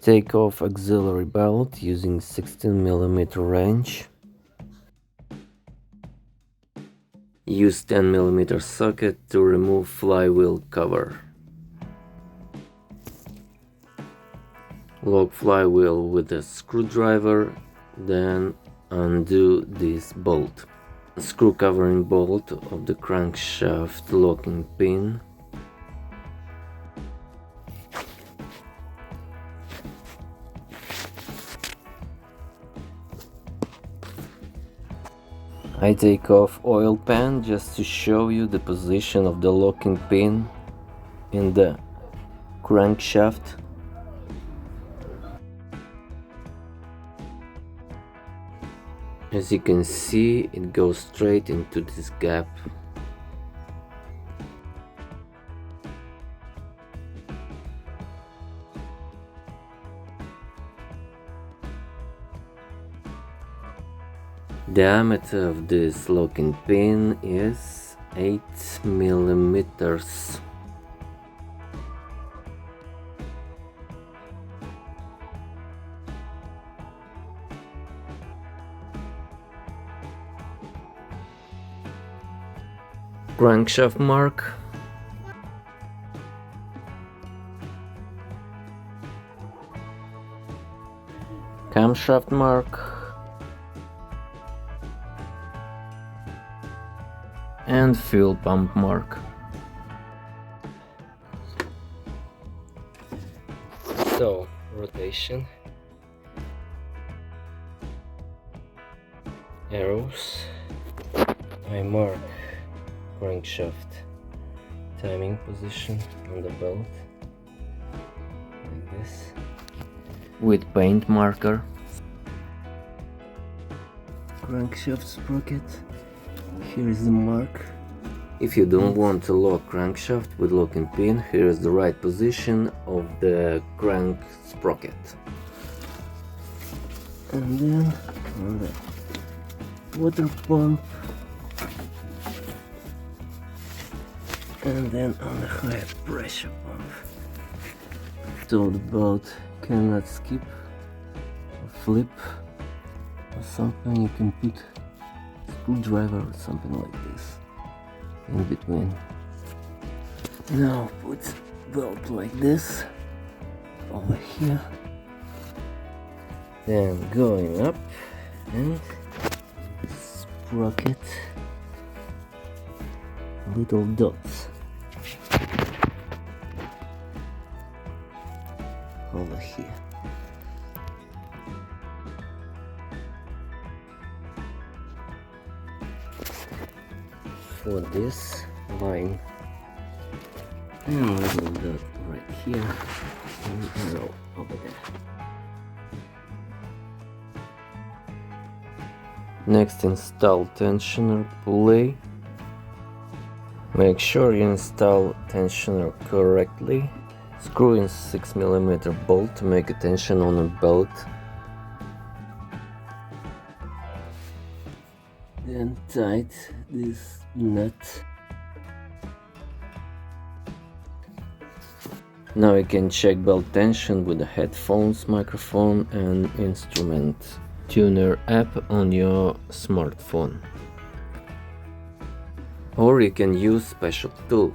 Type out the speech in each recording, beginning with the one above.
Take off auxiliary belt using 16mm wrench. Use 10mm socket to remove flywheel cover. Lock flywheel with a screwdriver, then undo this bolt. Screw covering bolt of the crankshaft locking pin. I take off oil pan just to show you the position of the locking pin in the crankshaft. As you can see, it goes straight into this gap. Diameter of this locking pin is 8mm. Crankshaft mark. Camshaft mark. And fuel pump mark. So, rotation, arrows. I mark crankshaft timing position on the belt like this with paint marker. Crankshaft sprocket. Here is the mark. If you don't want to lock crankshaft with locking pin, here is the right position of the crank sprocket. And then on the water pump, and then on the high pressure pump. So the belt cannot skip or flip or something. You can put screwdriver or something like this in between. Now put belt like this over here, then going up and sprocket little dots over here. For this line, and a little dot right here, and arrow over there. Next, install tensioner pulley. Make sure you install tensioner correctly. Screw in 6mm bolt to make a tension on a belt. Then tight this nut. Now you can check belt tension with the headphones, microphone and instrument tuner app on your smartphone. Or you can use special tool.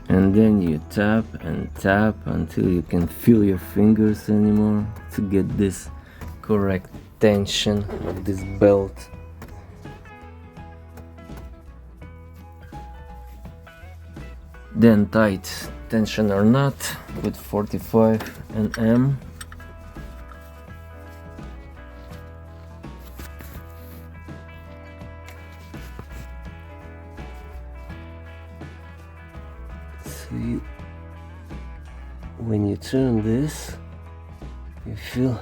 And then you tap and tap until you can feel your fingers anymore to get this correct tension of this belt. Then tight tensioner nut with 45 Nm. So when you turn this, you feel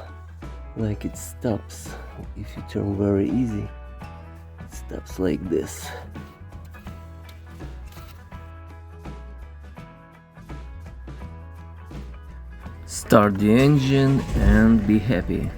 like it stops. If you turn very easy, it stops like this. Start the engine and be happy.